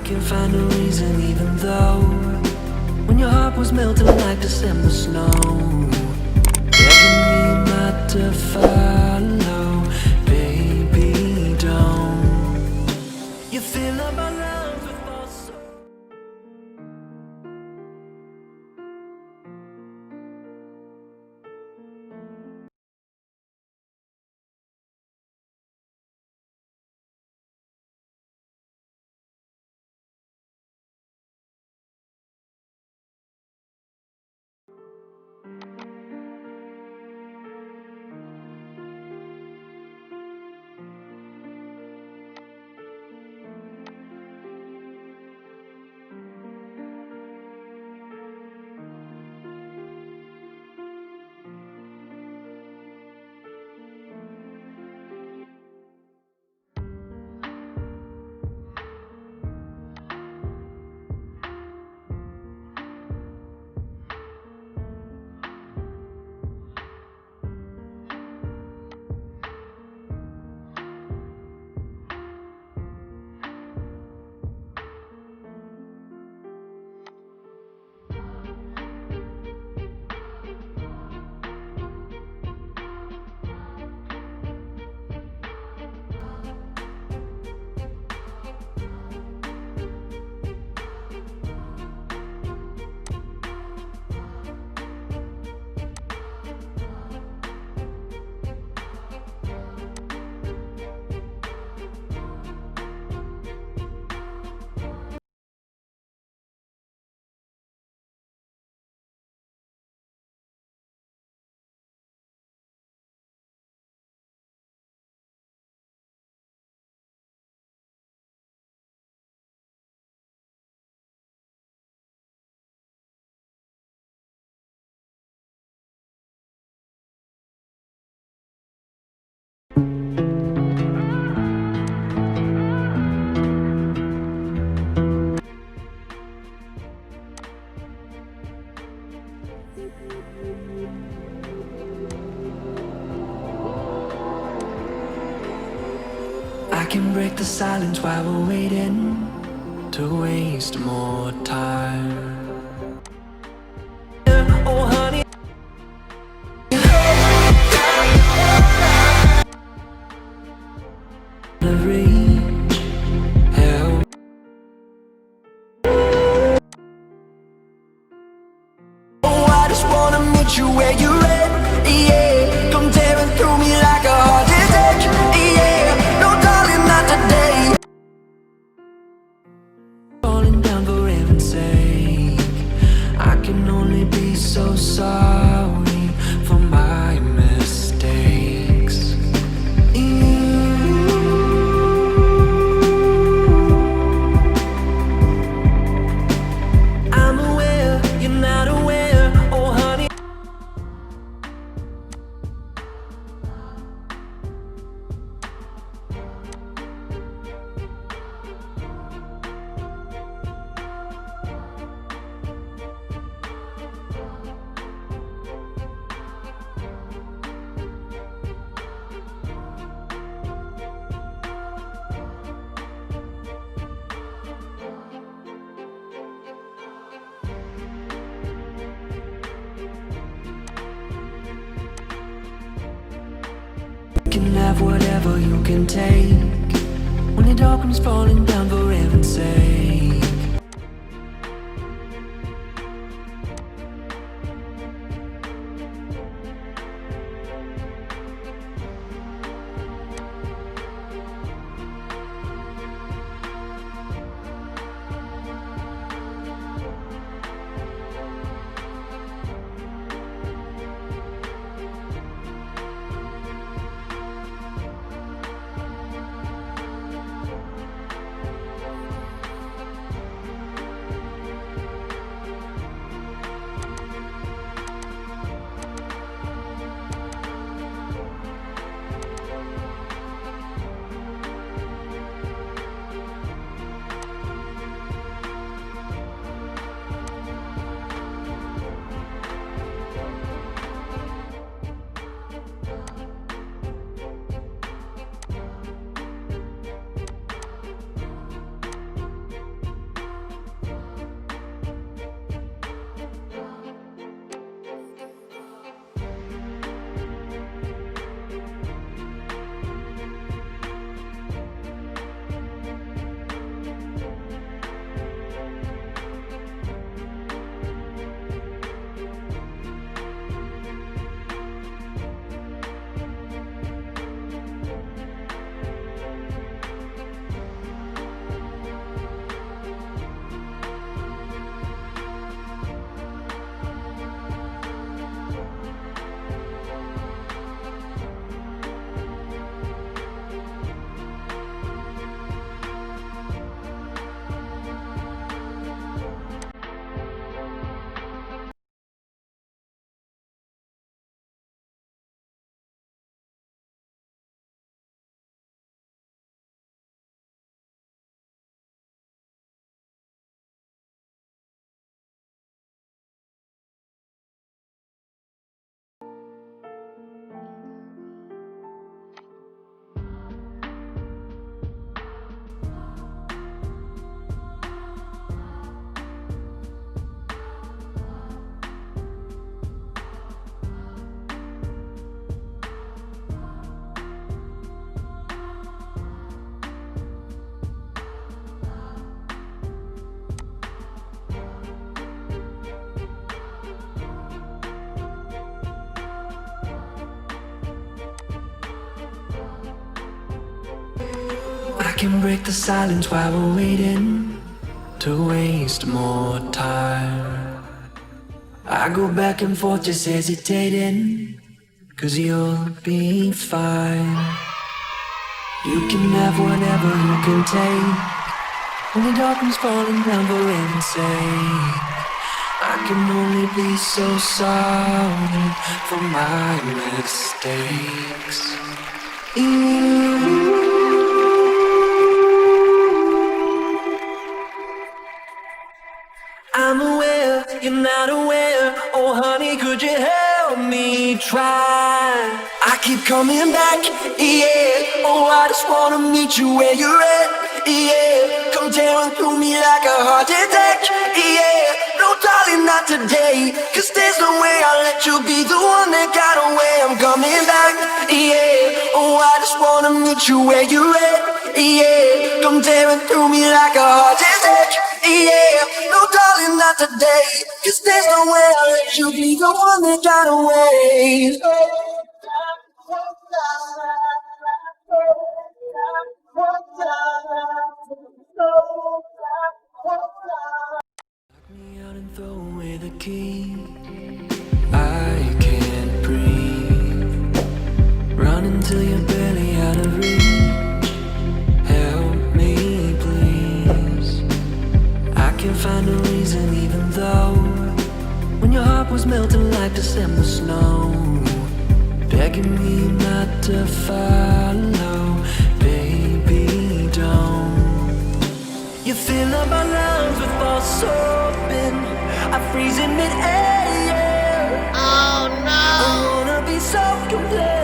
can't find a reason, even though when your heart was melting like December snow, begging me not to follow, baby, don't. You feel about love before so. I can break the silence while we're waiting to waste more time. Oh honey, reach help. Oh, I just wanna meet you where you're at, yeah. Come tearing through me like a heart attack, yeah. No darling, not today. Falling down for heaven's sake. I can only be so sorry for my mistakes. I'm aware you're not aware, oh honey. You can have whatever you can take when the darkness falling down for heaven's sake. can break the silence while we're waiting to waste more time. I go back and forth just hesitating, 'cause you'll be fine. You can have whatever you can take, when the darkness falling down for heaven's sake. I can only be so sorry for my mistakes. I'm aware, you're not aware. Oh honey, could you help me try? I keep coming back, yeah. Oh, I just wanna meet you where you're at, yeah. Come tearing through me like a heart attack, yeah. No darling, not today, 'cause there's no way I'll let you be the one that got away. I'm coming back, yeah. Oh, I just wanna meet you where you're at, yeah. Come tearing through me like a heart attack, yeah. No darling, not today, 'cause there's no way I'll let you be the one that got away. Lock me out and throw away the key. I can't breathe. Run until you're barely out of reach. Help me, please. I can't find a reason, even though when your heart was melting like December snow, begging me not to follow, baby, don't. You fill up my lungs with false hoping, I freeze in mid-air. Oh no, I wanna be so complete.